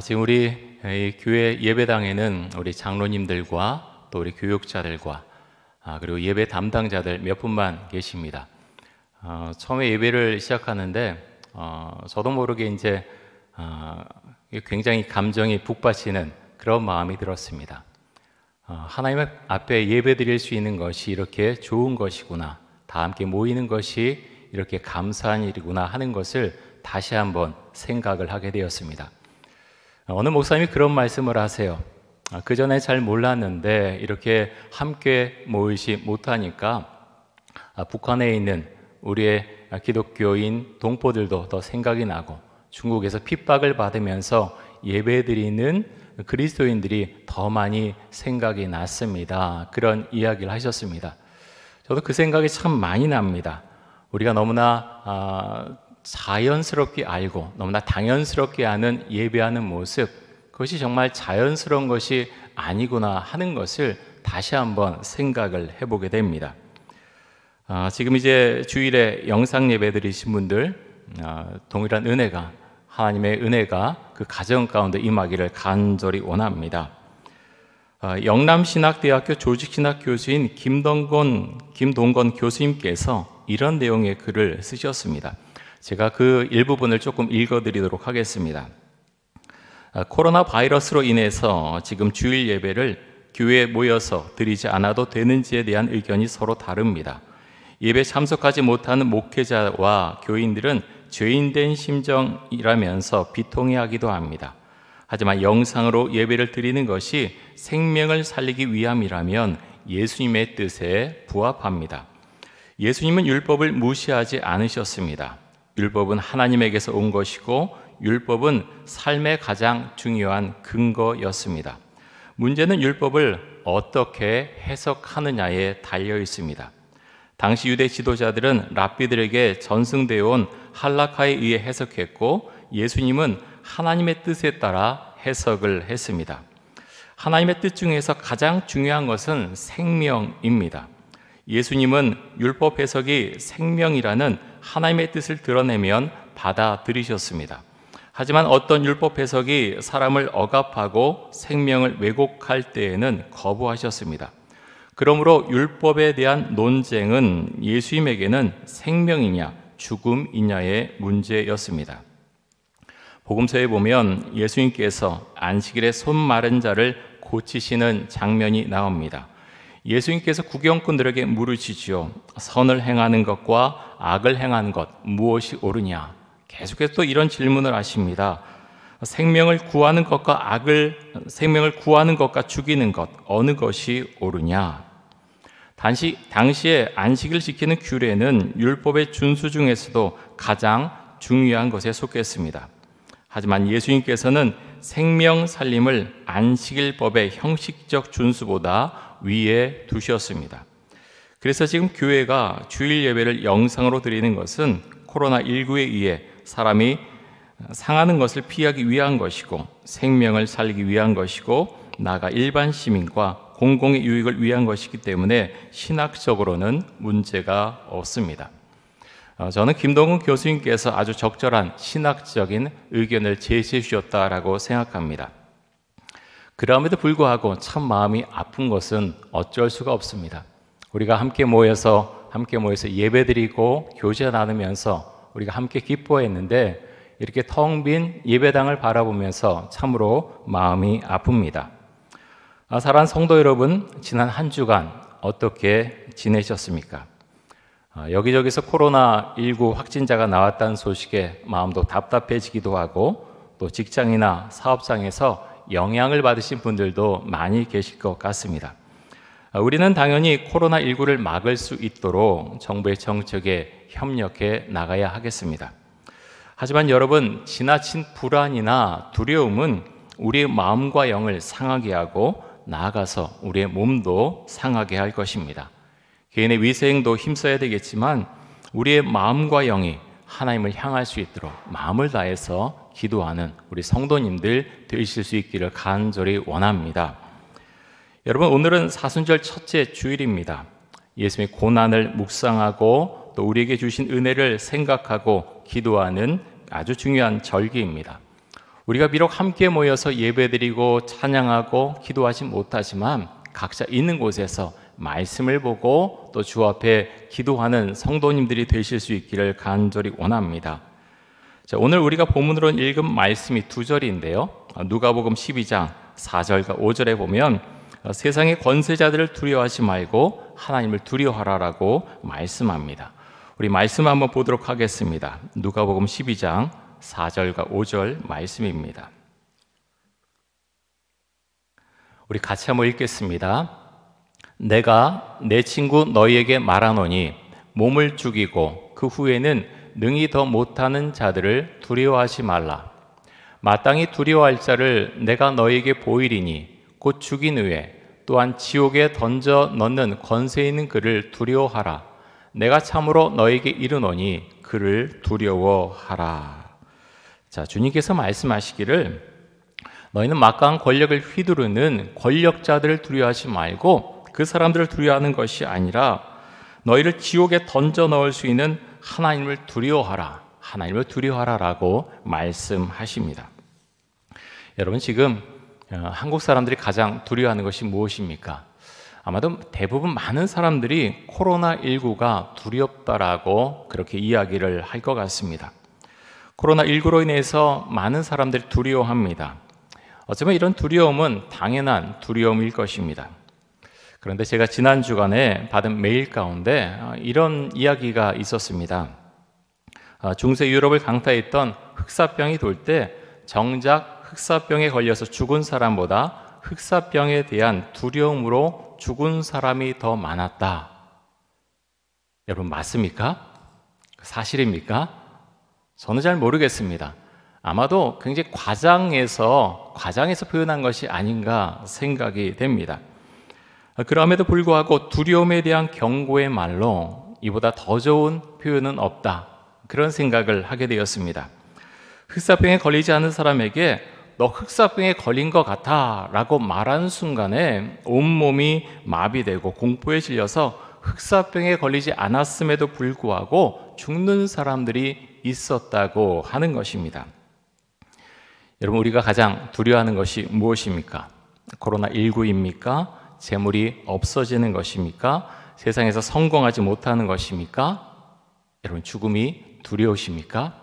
지금 우리 이 교회 예배당에는 우리 장로님들과 또 우리 교육자들과 그리고 예배 담당자들 몇 분만 계십니다. 처음에 예배를 시작하는데 저도 모르게 이제 굉장히 감정이 북받치는 그런 마음이 들었습니다. 하나님 앞에 예배 드릴 수 있는 것이 이렇게 좋은 것이구나, 다 함께 모이는 것이 이렇게 감사한 일이구나 하는 것을 다시 한번 생각을 하게 되었습니다. 어느 목사님이 그런 말씀을 하세요. 그 전에 잘 몰랐는데 이렇게 함께 모이지 못하니까 북한에 있는 우리의 기독교인 동포들도 더 생각이 나고, 중국에서 핍박을 받으면서 예배드리는 그리스도인들이 더 많이 생각이 났습니다. 그런 이야기를 하셨습니다. 저도 그 생각이 참 많이 납니다. 우리가 너무나 자연스럽게 알고 너무나 당연스럽게 하는 예배하는 모습, 그것이 정말 자연스러운 것이 아니구나 하는 것을 다시 한번 생각을 해보게 됩니다. 지금 이제 주일에 영상 예배 드리신 분들, 동일한 은혜가, 하나님의 은혜가 그 가정 가운데 임하기를 간절히 원합니다. 영남신학대학교 조직신학 교수인 김동건 교수님께서 이런 내용의 글을 쓰셨습니다. 제가 그 일부분을 조금 읽어드리도록 하겠습니다. 코로나 바이러스로 인해서 지금 주일 예배를 교회에 모여서 드리지 않아도 되는지에 대한 의견이 서로 다릅니다. 예배 참석하지 못하는 목회자와 교인들은 죄인된 심정이라면서 비통해하기도 합니다. 하지만 영상으로 예배를 드리는 것이 생명을 살리기 위함이라면 예수님의 뜻에 부합합니다. 예수님은 율법을 무시하지 않으셨습니다. 율법은 하나님에게서 온 것이고 율법은 삶의 가장 중요한 근거였습니다. 문제는 율법을 어떻게 해석하느냐에 달려 있습니다. 당시 유대 지도자들은 랍비들에게 전승되어 온 할라카에 의해 해석했고, 예수님은 하나님의 뜻에 따라 해석을 했습니다. 하나님의 뜻 중에서 가장 중요한 것은 생명입니다. 예수님은 율법 해석이 생명이라는 하나님의 뜻을 드러내면 받아들이셨습니다. 하지만 어떤 율법 해석이 사람을 억압하고 생명을 왜곡할 때에는 거부하셨습니다. 그러므로 율법에 대한 논쟁은 예수님에게는 생명이냐 죽음이냐의 문제였습니다. 복음서에 보면 예수님께서 안식일에 손 마른 자를 고치시는 장면이 나옵니다. 예수님께서 구경꾼들에게 물으시지요. 선을 행하는 것과 악을 행하는 것 무엇이 옳으냐? 계속해서 또 이런 질문을 하십니다. 생명을 구하는 것과 죽이는 것 어느 것이 옳으냐? 당시에 안식을 지키는 규례는 율법의 준수 중에서도 가장 중요한 것에 속했습니다. 하지만 예수님께서는 생명 살림을 안식일법의 형식적 준수보다 위에 두셨습니다. 그래서 지금 교회가 주일 예배를 영상으로 드리는 것은 코로나19에 의해 사람이 상하는 것을 피하기 위한 것이고, 생명을 살리기 위한 것이고, 나아가 일반 시민과 공공의 유익을 위한 것이기 때문에 신학적으로는 문제가 없습니다. 저는 김동근 교수님께서 아주 적절한 신학적인 의견을 제시해 주셨다라고 생각합니다. 그럼에도 불구하고 참 마음이 아픈 것은 어쩔 수가 없습니다. 우리가 함께 모여서 예배드리고 교제 나누면서 우리가 함께 기뻐했는데, 이렇게 텅 빈 예배당을 바라보면서 참으로 마음이 아픕니다. 사랑하는 성도 여러분, 지난 한 주간 어떻게 지내셨습니까? 여기저기서 코로나19 확진자가 나왔다는 소식에 마음도 답답해지기도 하고, 또 직장이나 사업장에서 영향을 받으신 분들도 많이 계실 것 같습니다. 우리는 당연히 코로나19를 막을 수 있도록 정부의 정책에 협력해 나가야 하겠습니다. 하지만 여러분, 지나친 불안이나 두려움은 우리의 마음과 영을 상하게 하고, 나아가서 우리의 몸도 상하게 할 것입니다. 개인의 위생도 힘써야 되겠지만 우리의 마음과 영이 하나님을 향할 수 있도록 마음을 다해서 기도하는 우리 성도님들 되실 수 있기를 간절히 원합니다. 여러분, 오늘은 사순절 첫째 주일입니다. 예수님의 고난을 묵상하고 또 우리에게 주신 은혜를 생각하고 기도하는 아주 중요한 절기입니다. 우리가 비록 함께 모여서 예배드리고 찬양하고 기도하지 못하지만 각자 있는 곳에서 말씀을 보고 또 주 앞에 기도하는 성도님들이 되실 수 있기를 간절히 원합니다. 자, 오늘 우리가 본문으로 읽은 말씀이 두 절인데요. 누가복음 12장 4절과 5절에 보면 세상의 권세자들을 두려워하지 말고 하나님을 두려워하라라고 말씀합니다. 우리 말씀 한번 보도록 하겠습니다. 누가복음 12장 4절과 5절 말씀입니다. 우리 같이 한번 읽겠습니다. 내가 내 친구 너희에게 말하노니 몸을 죽이고 그 후에는 능히 더 못하는 자들을 두려워하지 말라. 마땅히 두려워할 자를 내가 너희에게 보이리니 곧 죽인 후에 또한 지옥에 던져 넣는 권세 있는 그를 두려워하라. 내가 참으로 너희에게 이르노니 그를 두려워하라. 자, 주님께서 말씀하시기를 너희는 막강한 권력을 휘두르는 권력자들을 두려워하지 말고 그 사람들을 두려워하는 것이 아니라 너희를 지옥에 던져 넣을 수 있는 하나님을 두려워하라. 하나님을 두려워하라라고 말씀하십니다. 여러분, 지금 한국 사람들이 가장 두려워하는 것이 무엇입니까? 아마도 대부분 많은 사람들이 코로나19가 두렵다라고 그렇게 이야기를 할 것 같습니다. 코로나19로 인해서 많은 사람들이 두려워합니다. 어쩌면 이런 두려움은 당연한 두려움일 것입니다. 그런데 제가 지난 주간에 받은 메일 가운데 이런 이야기가 있었습니다. 중세 유럽을 강타했던 흑사병이 돌 때 정작 흑사병에 걸려서 죽은 사람보다 흑사병에 대한 두려움으로 죽은 사람이 더 많았다. 여러분, 맞습니까? 사실입니까? 저는 잘 모르겠습니다. 아마도 굉장히 과장해서 표현한 것이 아닌가 생각이 됩니다. 그럼에도 불구하고 두려움에 대한 경고의 말로 이보다 더 좋은 표현은 없다. 그런 생각을 하게 되었습니다. 흑사병에 걸리지 않은 사람에게 너 흑사병에 걸린 것 같아 라고 말하는 순간에 온몸이 마비되고 공포에 질려서 흑사병에 걸리지 않았음에도 불구하고 죽는 사람들이 있었다고 하는 것입니다. 여러분, 우리가 가장 두려워하는 것이 무엇입니까? 코로나19입니까? 재물이 없어지는 것입니까? 세상에서 성공하지 못하는 것입니까? 여러분, 죽음이 두려우십니까?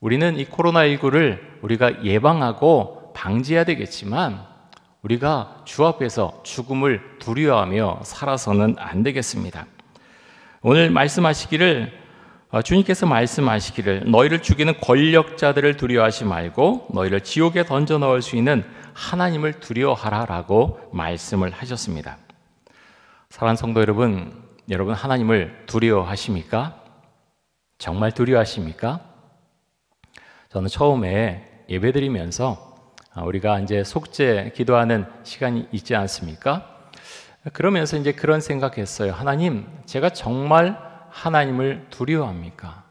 우리는 이 코로나19를 우리가 예방하고 방지해야 되겠지만 우리가 주 앞에서 죽음을 두려워하며 살아서는 안 되겠습니다. 오늘 주님께서 말씀하시기를 너희를 죽이는 권력자들을 두려워하지 말고 너희를 지옥에 던져 넣을 수 있는 하나님을 두려워하라라고 말씀을 하셨습니다. 사랑하는 성도 여러분, 여러분 하나님을 두려워하십니까? 정말 두려워하십니까? 저는 처음에 예배드리면서 우리가 이제 속죄 기도하는 시간이 있지 않습니까? 그러면서 이제 그런 생각했어요. 하나님, 제가 정말 하나님을 두려워합니까?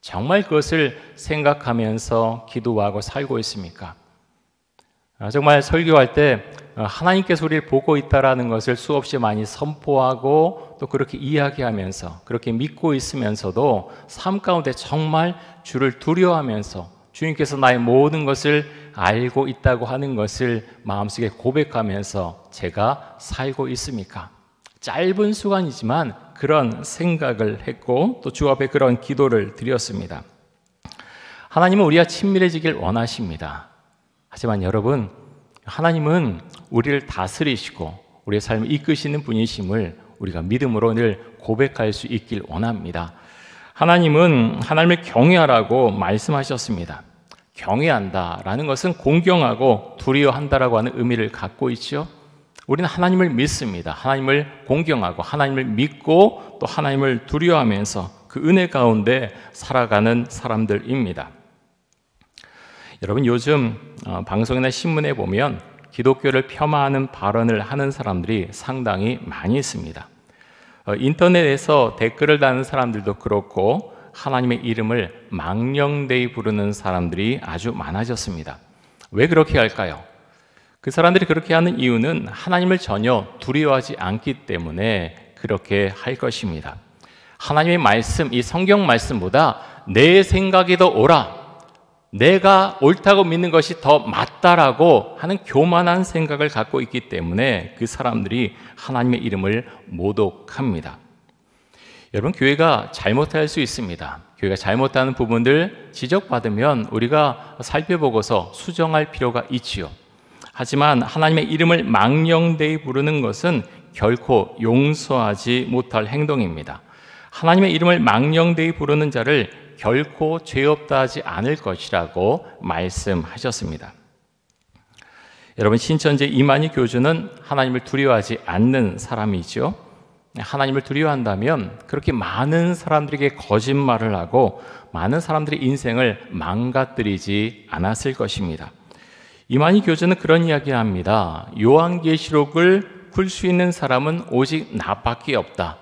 정말 그것을 생각하면서 기도하고 살고 있습니까? 정말 설교할 때 하나님께서 우리를 보고 있다라는 것을 수없이 많이 선포하고 또 그렇게 이야기하면서 그렇게 믿고 있으면서도 삶 가운데 정말 주를 두려워하면서 주님께서 나의 모든 것을 알고 있다고 하는 것을 마음속에 고백하면서 제가 살고 있습니까? 짧은 시간이지만 그런 생각을 했고 또 주 앞에 그런 기도를 드렸습니다. 하나님은 우리와 친밀해지길 원하십니다. 하지만 여러분, 하나님은 우리를 다스리시고 우리의 삶을 이끄시는 분이심을 우리가 믿음으로 늘 고백할 수 있길 원합니다. 하나님은 하나님을 경외하라고 말씀하셨습니다. 경외한다라는 것은 공경하고 두려워한다라고 하는 의미를 갖고 있죠. 우리는 하나님을 믿습니다. 하나님을 공경하고 하나님을 믿고 또 하나님을 두려워하면서 그 은혜 가운데 살아가는 사람들입니다. 여러분, 요즘 방송이나 신문에 보면 기독교를 폄하하는 발언을 하는 사람들이 상당히 많이 있습니다. 인터넷에서 댓글을 다는 사람들도 그렇고 하나님의 이름을 망령되이 부르는 사람들이 아주 많아졌습니다. 왜 그렇게 할까요? 그 사람들이 그렇게 하는 이유는 하나님을 전혀 두려워하지 않기 때문에 그렇게 할 것입니다. 하나님의 말씀, 이 성경 말씀보다 내 생각이 더 옳아, 내가 옳다고 믿는 것이 더 맞다라고 하는 교만한 생각을 갖고 있기 때문에 그 사람들이 하나님의 이름을 모독합니다. 여러분, 교회가 잘못할 수 있습니다. 교회가 잘못하는 부분들 지적받으면 우리가 살펴보고서 수정할 필요가 있지요. 하지만 하나님의 이름을 망령되이 부르는 것은 결코 용서하지 못할 행동입니다. 하나님의 이름을 망령되이 부르는 자를 결코 죄 없다 하지 않을 것이라고 말씀하셨습니다. 여러분, 신천지 이만희 교주는 하나님을 두려워하지 않는 사람이죠. 하나님을 두려워한다면 그렇게 많은 사람들에게 거짓말을 하고 많은 사람들의 인생을 망가뜨리지 않았을 것입니다. 이만희 교주는 그런 이야기를 합니다. 요한계시록을 풀 수 있는 사람은 오직 나밖에 없다.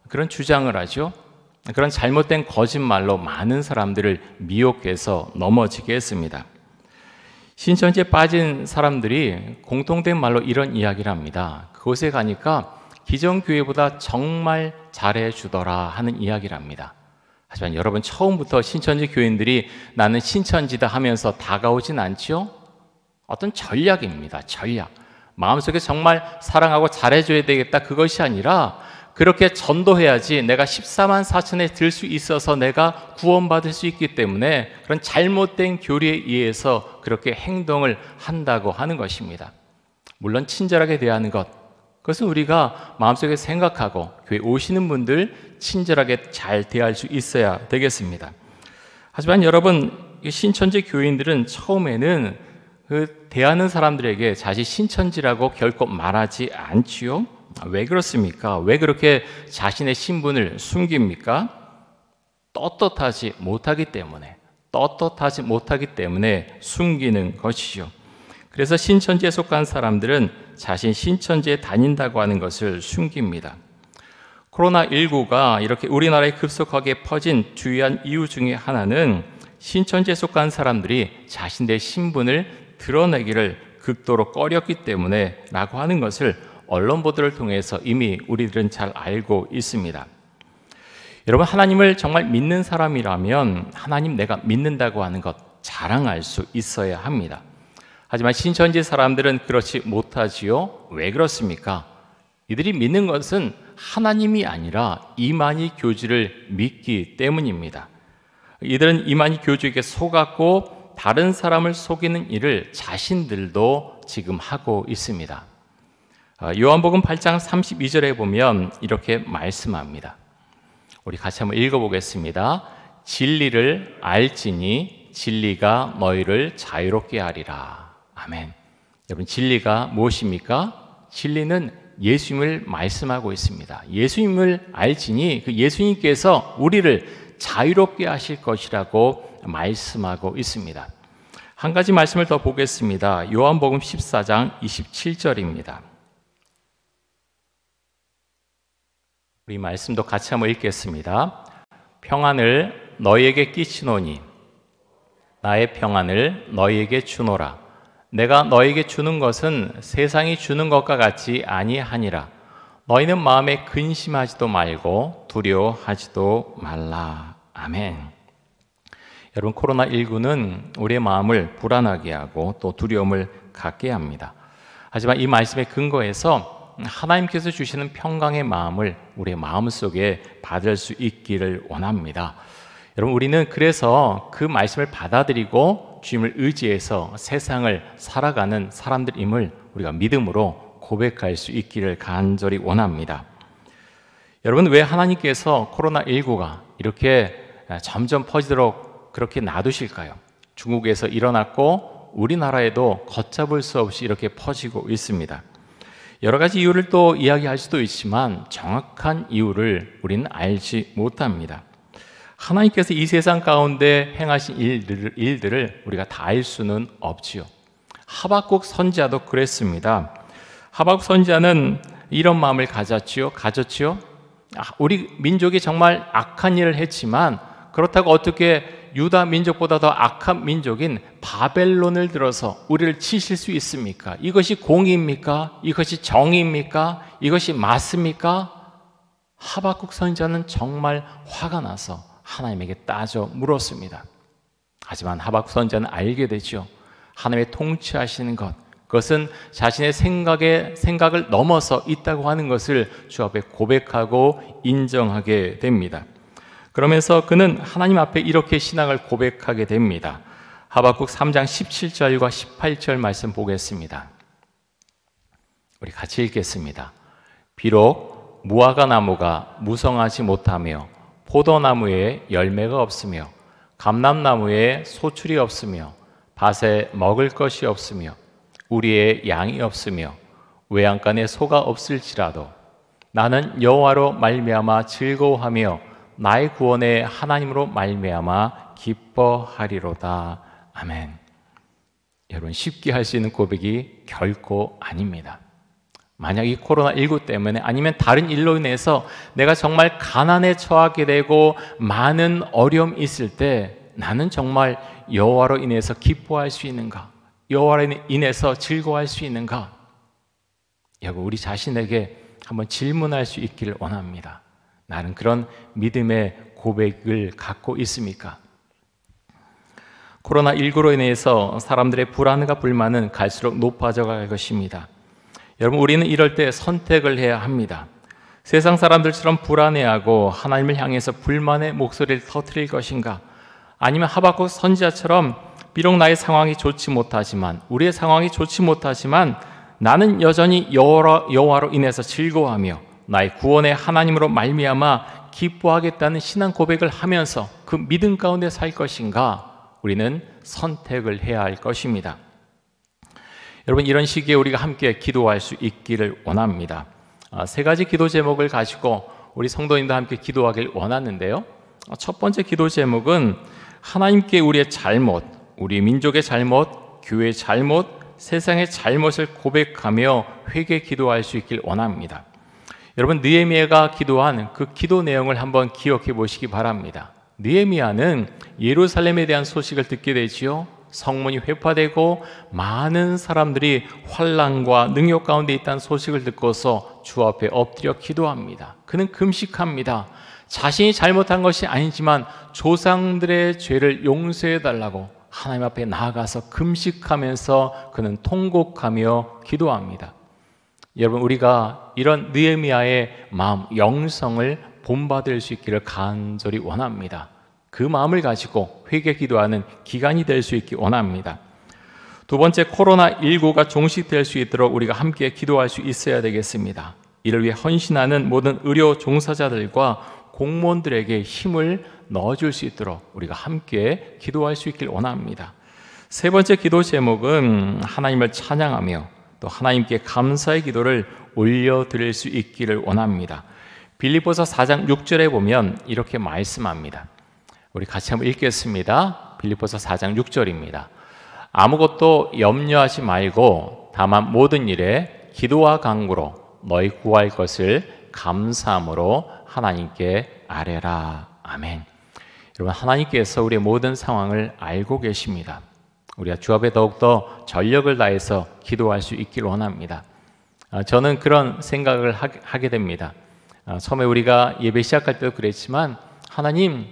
그런 주장을 하죠. 그런 잘못된 거짓말로 많은 사람들을 미혹해서 넘어지게 했습니다. 신천지에 빠진 사람들이 공통된 말로 이런 이야기를 합니다. 그곳에 가니까 기존교회보다 정말 잘해주더라 하는 이야기를 합니다. 하지만 여러분, 처음부터 신천지 교인들이 나는 신천지다 하면서 다가오진 않지요? 어떤 전략입니다. 전략. 마음속에 정말 사랑하고 잘해줘야 되겠다, 그것이 아니라 그렇게 전도해야지 내가 14만 4천에 들 수 있어서 내가 구원받을 수 있기 때문에 그런 잘못된 교리에 의해서 그렇게 행동을 한다고 하는 것입니다. 물론 친절하게 대하는 것, 그것은 우리가 마음속에 생각하고 교회 오시는 분들 친절하게 잘 대할 수 있어야 되겠습니다. 하지만 여러분, 신천지 교인들은 처음에는 그 대하는 사람들에게 자신 신천지라고 결코 말하지 않지요. 왜 그렇습니까? 왜 그렇게 자신의 신분을 숨깁니까? 떳떳하지 못하기 때문에 숨기는 것이죠. 그래서 신천지에 속한 사람들은 자신 신천지에 다닌다고 하는 것을 숨깁니다. 코로나19가 이렇게 우리나라에 급속하게 퍼진 주요한 이유 중에 하나는 신천지에 속한 사람들이 자신의 신분을 드러내기를 극도로 꺼렸기 때문에 라고 하는 것을 언론 보도를 통해서 이미 우리들은 잘 알고 있습니다. 여러분, 하나님을 정말 믿는 사람이라면 하나님 내가 믿는다고 하는 것 자랑할 수 있어야 합니다. 하지만 신천지 사람들은 그렇지 못하지요. 왜 그렇습니까? 이들이 믿는 것은 하나님이 아니라 이만희 교주를 믿기 때문입니다. 이들은 이만희 교주에게 속았고 다른 사람을 속이는 일을 자신들도 지금 하고 있습니다. 요한복음 8장 32절에 보면 이렇게 말씀합니다. 우리 같이 한번 읽어보겠습니다. 진리를 알지니 진리가 너희를 자유롭게 하리라. 아멘. 여러분, 진리가 무엇입니까? 진리는 예수님을 말씀하고 있습니다. 예수님을 알지니 그 예수님께서 우리를 자유롭게 하실 것이라고 말씀하고 있습니다. 한 가지 말씀을 더 보겠습니다. 요한복음 14장 27절입니다. 우리 말씀도 같이 한번 읽겠습니다. 평안을 너희에게 끼치노니 나의 평안을 너희에게 주노라. 내가 너희에게 주는 것은 세상이 주는 것과 같이 아니하니라. 너희는 마음에 근심하지도 말고 두려워하지도 말라. 아멘. 여러분, 코로나19는 우리의 마음을 불안하게 하고 또 두려움을 갖게 합니다. 하지만 이 말씀의 근거에서 하나님께서 주시는 평강의 마음을 우리의 마음속에 받을 수 있기를 원합니다. 여러분, 우리는 그래서 그 말씀을 받아들이고 주님을 의지해서 세상을 살아가는 사람들임을 우리가 믿음으로 고백할 수 있기를 간절히 원합니다. 여러분, 왜 하나님께서 코로나19가 이렇게 점점 퍼지도록 그렇게 놔두실까요? 중국에서 일어났고 우리나라에도 걷잡을 수 없이 이렇게 퍼지고 있습니다. 여러 가지 이유를 또 이야기할 수도 있지만 정확한 이유를 우리는 알지 못합니다. 하나님께서 이 세상 가운데 행하신 일들을 우리가 다 알 수는 없지요. 하박국 선지자도 그랬습니다. 하박국 선지자는 이런 마음을 가졌지요. 우리 민족이 정말 악한 일을 했지만 그렇다고 어떻게 유다 민족보다 더 악한 민족인 바벨론을 들어서 우리를 치실 수 있습니까? 이것이 공의입니까? 이것이 정의입니까? 이것이 맞습니까? 하박국 선지자는 정말 화가 나서 하나님에게 따져 물었습니다. 하지만 하박국 선지자는 알게 되죠. 하나님의 통치하시는 것, 그것은 자신의 생각을 넘어서 있다고 하는 것을 주 앞에 고백하고 인정하게 됩니다. 그러면서 그는 하나님 앞에 이렇게 신앙을 고백하게 됩니다. 하박국 3장 17절과 18절 말씀 보겠습니다. 우리 같이 읽겠습니다. 비록 무화과 나무가 무성하지 못하며 포도나무에 열매가 없으며 감람나무에 소출이 없으며 밭에 먹을 것이 없으며 우리의 양이 없으며 외양간에 소가 없을지라도 나는 여호와로 말미암아 즐거워하며 나의 구원의 하나님으로 말미암아 기뻐하리로다. 아멘. 여러분, 쉽게 할 수 있는 고백이 결코 아닙니다. 만약 이 코로나19 때문에 아니면 다른 일로 인해서 내가 정말 가난에 처하게 되고 많은 어려움이 있을 때 나는 정말 여호와로 인해서 기뻐할 수 있는가? 여호와로 인해서 즐거워할 수 있는가? 여러분, 우리 자신에게 한번 질문할 수 있기를 원합니다. 나는 그런 믿음의 고백을 갖고 있습니까? 코로나19로 인해서 사람들의 불안과 불만은 갈수록 높아져 갈 것입니다. 여러분, 우리는 이럴 때 선택을 해야 합니다. 세상 사람들처럼 불안해하고 하나님을 향해서 불만의 목소리를 터뜨릴 것인가? 아니면 하박국 선지자처럼 비록 나의 상황이 좋지 못하지만, 우리의 상황이 좋지 못하지만 나는 여전히 여호와로 인해서 즐거워하며 나의 구원의 하나님으로 말미암아 기뻐하겠다는 신앙 고백을 하면서 그 믿음 가운데 살 것인가? 우리는 선택을 해야 할 것입니다. 여러분, 이런 시기에 우리가 함께 기도할 수 있기를 원합니다. 세 가지 기도 제목을 가지고 우리 성도님도 함께 기도하길 원하는데요. 첫 번째 기도 제목은 하나님께 우리의 잘못, 우리 민족의 잘못, 교회의 잘못, 세상의 잘못을 고백하며 회개 기도할 수 있길 원합니다. 여러분, 느헤미야가 기도한 그 기도 내용을 한번 기억해 보시기 바랍니다. 느헤미야는 예루살렘에 대한 소식을 듣게 되지요. 성문이 회파되고 많은 사람들이 환난과 능욕 가운데 있다는 소식을 듣고서 주 앞에 엎드려 기도합니다. 그는 금식합니다. 자신이 잘못한 것이 아니지만 조상들의 죄를 용서해 달라고 하나님 앞에 나아가서 금식하면서 그는 통곡하며 기도합니다. 여러분, 우리가 이런 느헤미야의 마음, 영성을 본받을 수 있기를 간절히 원합니다. 그 마음을 가지고 회개 기도하는 기간이 될 수 있기 원합니다. 두 번째, 코로나19가 종식될 수 있도록 우리가 함께 기도할 수 있어야 되겠습니다. 이를 위해 헌신하는 모든 의료 종사자들과 공무원들에게 힘을 넣어줄 수 있도록 우리가 함께 기도할 수 있길 원합니다. 세 번째 기도 제목은 하나님을 찬양하며 또 하나님께 감사의 기도를 올려드릴 수 있기를 원합니다. 빌립보서 4장 6절에 보면 이렇게 말씀합니다. 우리 같이 한번 읽겠습니다. 빌립보서 4장 6절입니다. 아무것도 염려하지 말고 다만 모든 일에 기도와 간구로 너희 구할 것을 감사함으로 하나님께 아뢰라. 아멘. 여러분, 하나님께서 우리의 모든 상황을 알고 계십니다. 우리가 주 앞에 더욱더 전력을 다해서 기도할 수 있기를 원합니다. 저는 그런 생각을 하게 됩니다. 처음에 우리가 예배 시작할 때도 그랬지만, 하나님,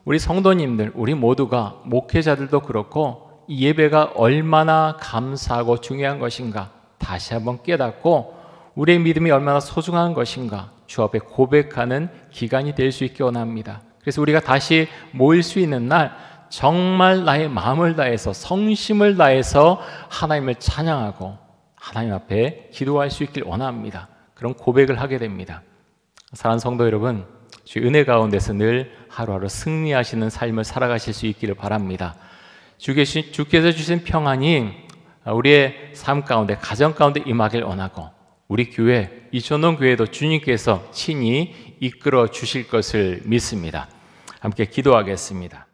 우리 성도님들, 우리 모두가, 목회자들도 그렇고 이 예배가 얼마나 감사하고 중요한 것인가 다시 한번 깨닫고 우리의 믿음이 얼마나 소중한 것인가 주 앞에 고백하는 기간이 될 수 있기 원합니다. 그래서 우리가 다시 모일 수 있는 날 정말 나의 마음을 다해서, 성심을 다해서 하나님을 찬양하고 하나님 앞에 기도할 수 있길 원합니다. 그런 고백을 하게 됩니다. 사랑하는 성도 여러분, 주의 은혜 가운데서 늘 하루하루 승리하시는 삶을 살아가실 수 있기를 바랍니다. 주께서 주신 평안이 우리의 삶 가운데, 가정 가운데 임하길 원하고, 우리 교회, 이촌동 교회도 주님께서 친히 이끌어 주실 것을 믿습니다. 함께 기도하겠습니다.